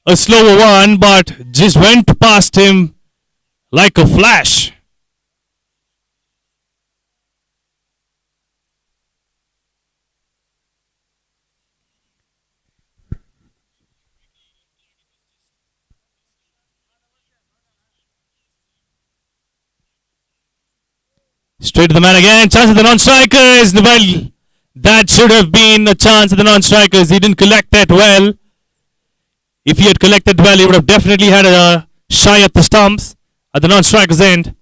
a slower one, but just went past him like a flash. Straight to the man again. Chance of the non-strikers. Well, that should have been a chance of the non-strikers. He didn't collect that well. If he had collected well, he would have definitely had a shy at the stumps at the non-strikers end.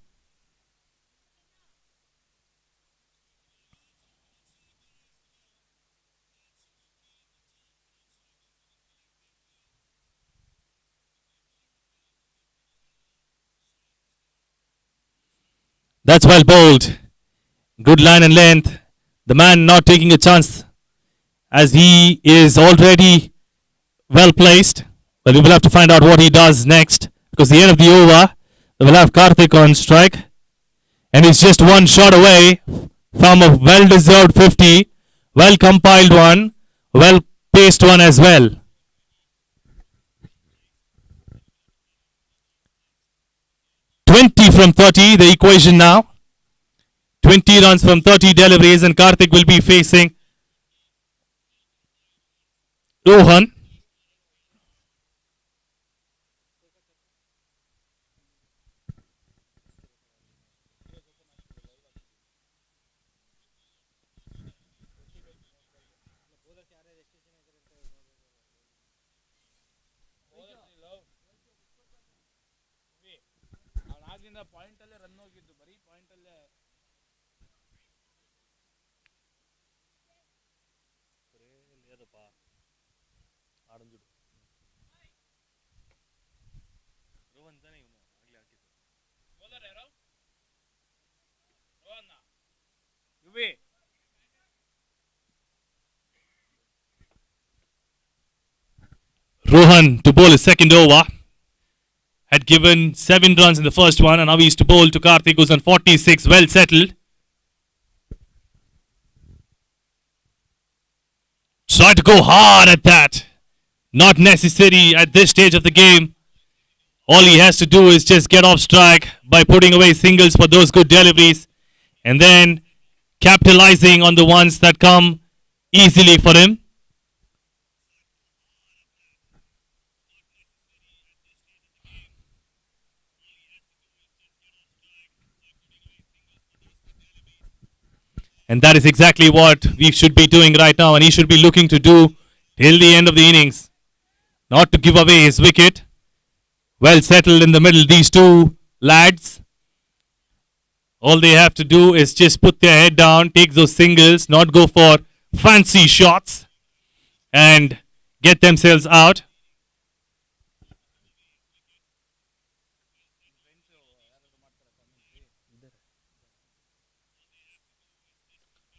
That's well bowled. Good line and length. The man not taking a chance as he is already well placed. But we will have to find out what he does next, because the end of the over, we will have Karthik on strike. And he's just one shot away from a well-deserved 50. Well-compiled one. Well-paced one as well. From 30, the equation now. 20 runs from 30 deliveries, and Karthik will be facing Rohan. Rohan to bowl his second over. Had given 7 runs in the first one, and now he's to bowl to Karthik, who's on 46, well settled. Try to go hard at that. Not necessary at this stage of the game. All he has to do is just get off strike by putting away singles for those good deliveries, and then capitalizing on the ones that come easily for him. And that is exactly what we should be doing right now, and he should be looking to do till the end of the innings. Not to give away his wicket. Well settled in the middle, these two lads. All they have to do is just put their head down, take those singles, not go for fancy shots, and get themselves out.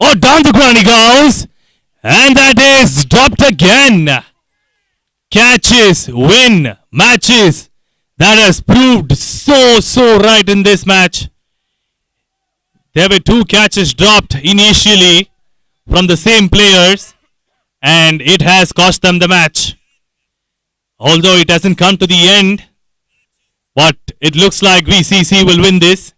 Oh, down the ground he goes. And that is dropped again. Catches, win, matches. That has proved so right in this match. There were 2 catches dropped initially from the same players, and it has cost them the match. Although it hasn't come to the end, but it looks like VCC will win this.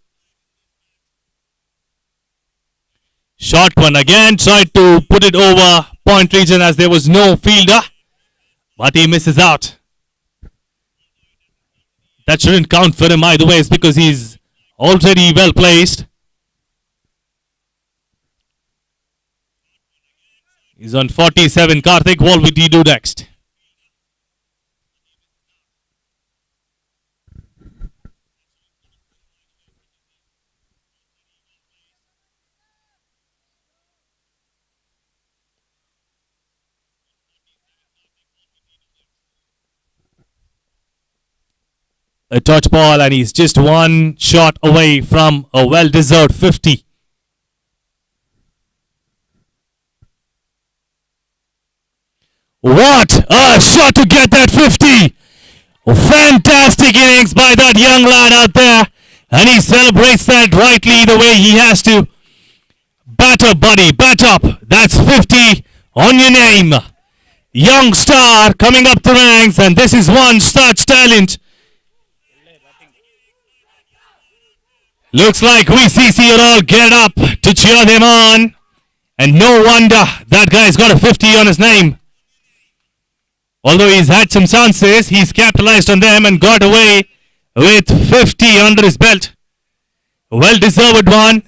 Short one again, tried to put it over point region as there was no fielder, but he misses out. That shouldn't count for him either way, because he's already well placed. He's on 47. Karthik, what would he do next? A touch ball, and he's just 1 shot away from a well-deserved 50. What a shot to get that 50! Fantastic innings by that young lad out there, and he celebrates that rightly the way he has to. Bat up, buddy, bat up. That's 50 on your name. Young star coming up the ranks, and this is one such talent. Looks like VCC are all geared up to cheer them on. And no wonder that guy's got a 50 on his name. Although he's had some chances, he's capitalized on them and got away with 50 under his belt. A well-deserved one.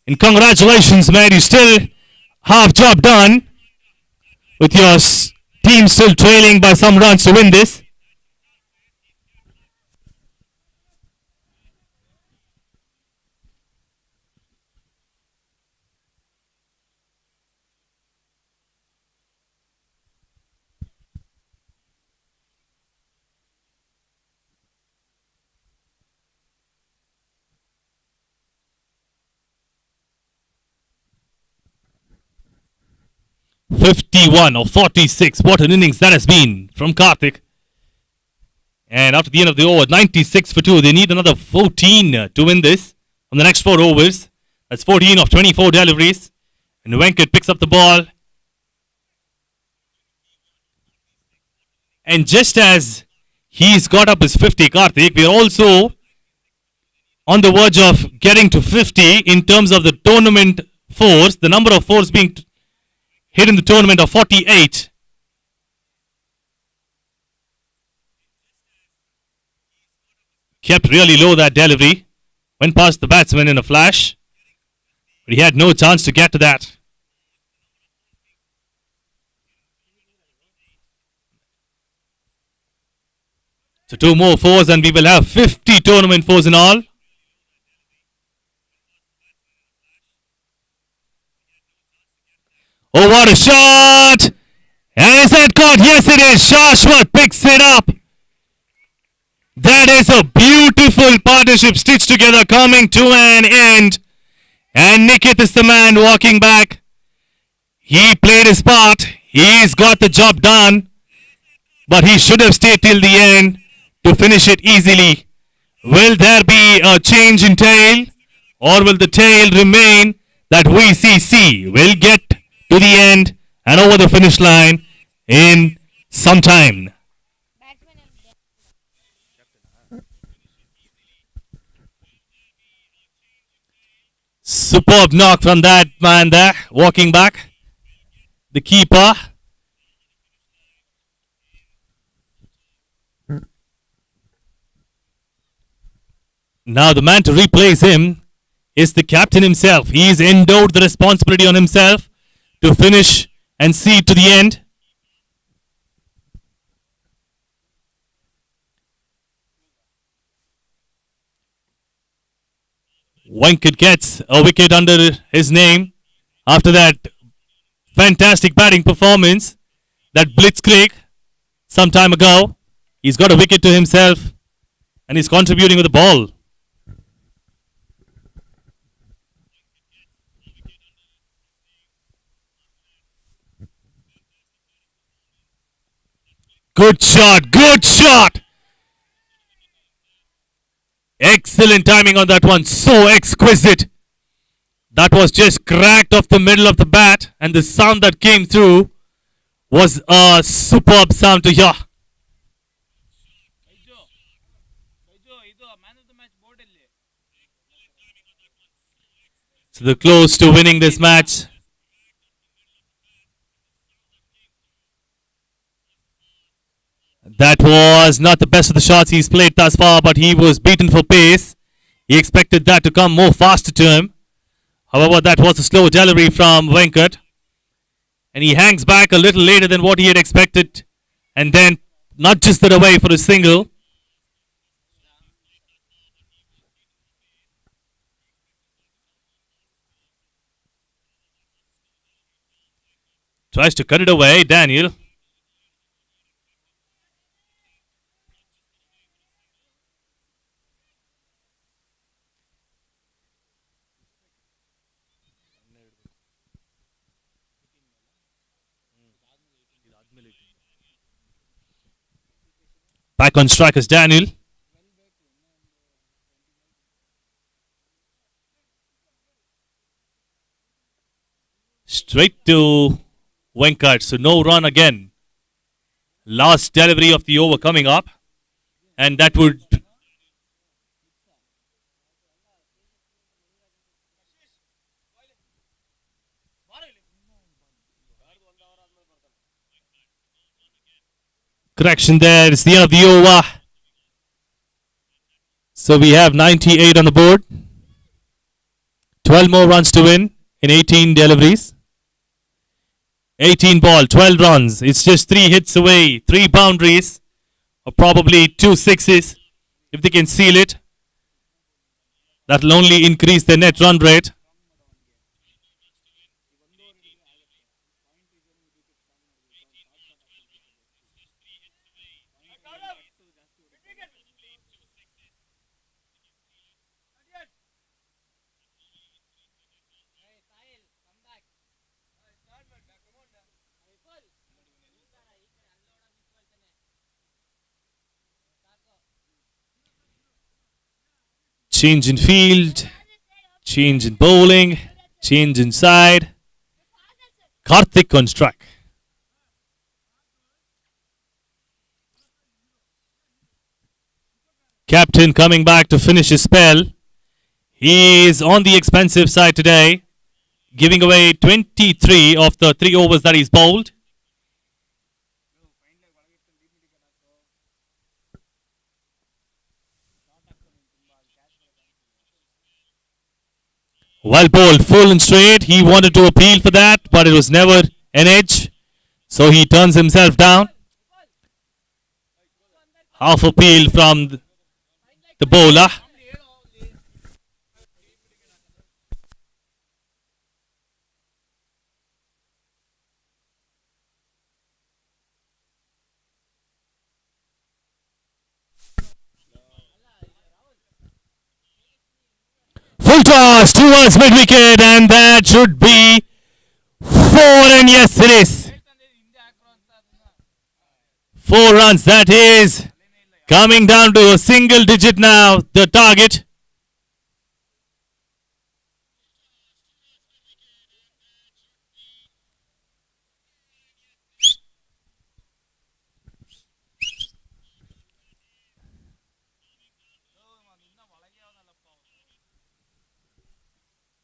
And congratulations, man. You still half job done with your team still trailing by some runs to win this. '51 or 46. What an innings that has been from Karthik. And after the end of the over, 96 for 2. They need another 14 to win this from the next 4 overs. That's 14 of 24 deliveries. And Venkat picks up the ball. And just as he's got up his 50, Karthik, we're also on the verge of getting to 50 in terms of the tournament fours. The number of fours being hit in the tournament of 48. Kept really low that delivery. Went past the batsman in a flash. But he had no chance to get to that. So 2 more fours and we will have 50 tournament fours in all. Oh, what a shot! And is that caught? Yes, it is. Shashwat picks it up. That is a beautiful partnership stitched together coming to an end. And Nikit is the man walking back. He played his part. He's got the job done. But he should have stayed till the end to finish it easily. Will there be a change in tail? Or will the tail remain that VCC will get to the end and over the finish line in some time? Superb knock from that man there, walking back. The keeper. Now the man to replace him is the captain himself. He's endowed the responsibility on himself to finish and see to the end. Venkat gets a wicket under his name after that fantastic batting performance, that blitzkrieg some time ago. He's got a wicket to himself and he's contributing with the ball. Good shot, good shot. Excellent timing on that one, so exquisite. That was just cracked off the middle of the bat, and the sound that came through was a superb sound to hear. So they're close to winning this match. That was not the best of the shots he's played thus far, but he was beaten for pace. He expected that to come more faster to him. However, that was a slow delivery from Venkat. And he hangs back a little later than what he had expected. And then nudges that away for a single. Tries to cut it away, Daniel. Back on strikers, Daniel. Straight to Venkat, so no run again. Last delivery of the over coming up. And that would... Correction there, it's the end of the over. So we have 98 on the board. 12 more runs to win in 18 deliveries. 18 ball, 12 runs. It's just 3 hits away, 3 boundaries, or probably 2 sixes. If they can seal it, that'll only increase their net run rate. Change in field, change in bowling, change in side. Karthik on strike. Captain coming back to finish his spell. He is on the expensive side today, giving away 23 of the 3 overs that he's bowled. Well bowled, full and straight. He wanted to appeal for that, but it was never an edge. So he turns himself down. Half appeal from the bowler. Full toss towards mid-wicket, and that should be 4, and yes it is. 4 runs, that is coming down to a single digit now, the target.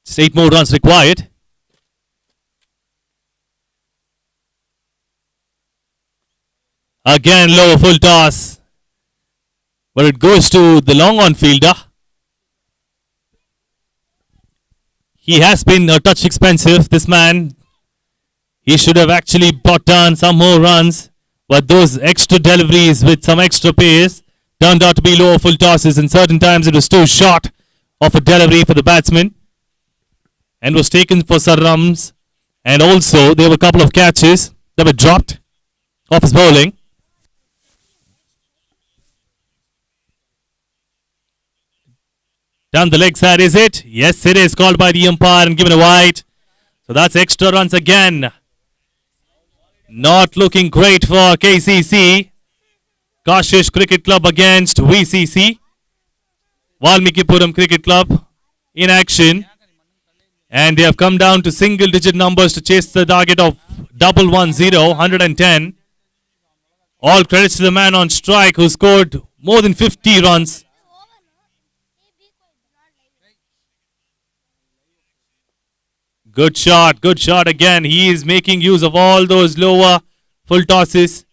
Just 8 more runs required. Again, low full toss. But it goes to the long on fielder. He has been a touch expensive, this man. He should have actually brought down some more runs, but those extra deliveries with some extra pace turned out to be lower full tosses, and certain times it was too short of a delivery for the batsman and was taken for surrums. And also there were a couple of catches that were dropped off his bowling. Down the leg side, is it? Yes, it is, called by the umpire and given a wide. So that's extra runs again. Not looking great for KCC. Kcc Cricket Club against VCC. Valmikipuram Cricket Club in action. And they have come down to single digit numbers to chase the target of 110, 110. All credits to the man on strike who scored more than 50 runs. Good shot again. He is making use of all those lower full tosses.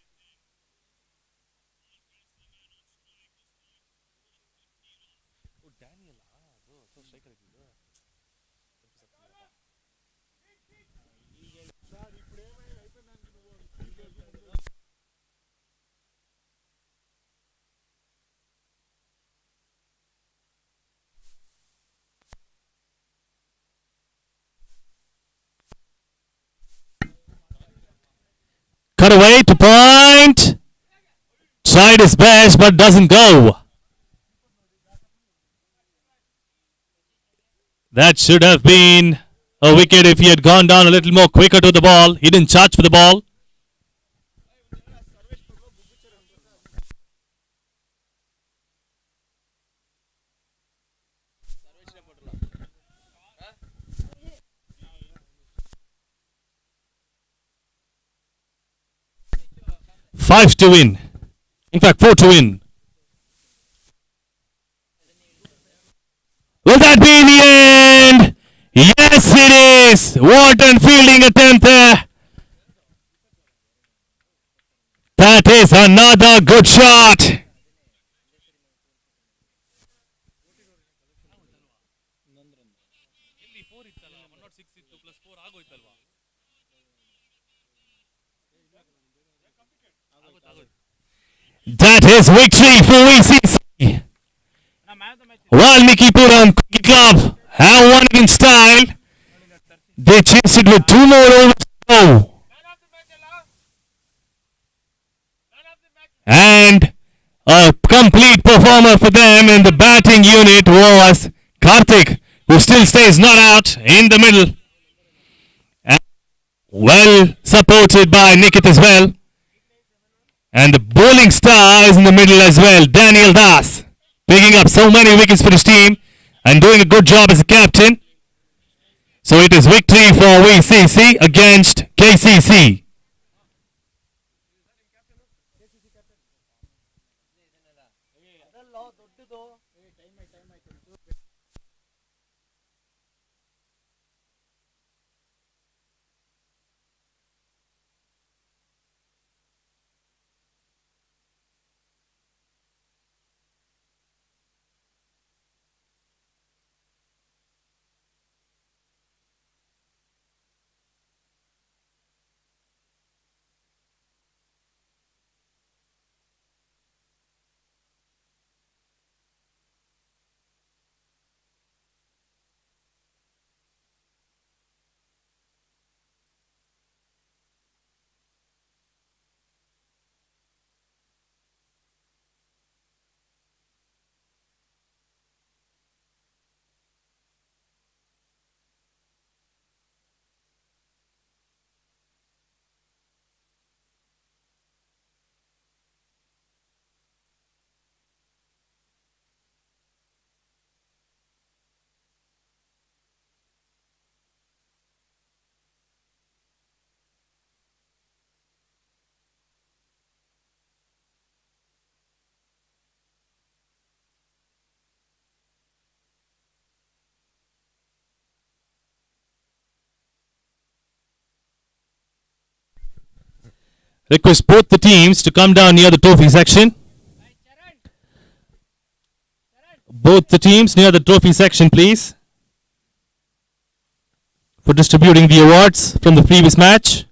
Cut away to point. Tried his best but doesn't go. That should have been a wicket if he had gone down a little more quicker to the ball. He didn't charge for the ball. Five to win. In fact, 4 to win. Will that be the end? Yes, it is. What a fielding attempt there. That is another good shot. That is victory for VCC. Valmikipuram Cricket Club have won it in style. They chased it with 2 more overs to go. And a complete performer for them in the batting unit was Karthik, who still stays not out in the middle. And well supported by Nikit as well. And the bowling star is in the middle as well, Daniel Das, picking up so many wickets for his team and doing a good job as a captain. So it is victory for VCC against KCC. Request both the teams to come down near the trophy section. Both the teams near the trophy section, please. for distributing the awards from the previous match.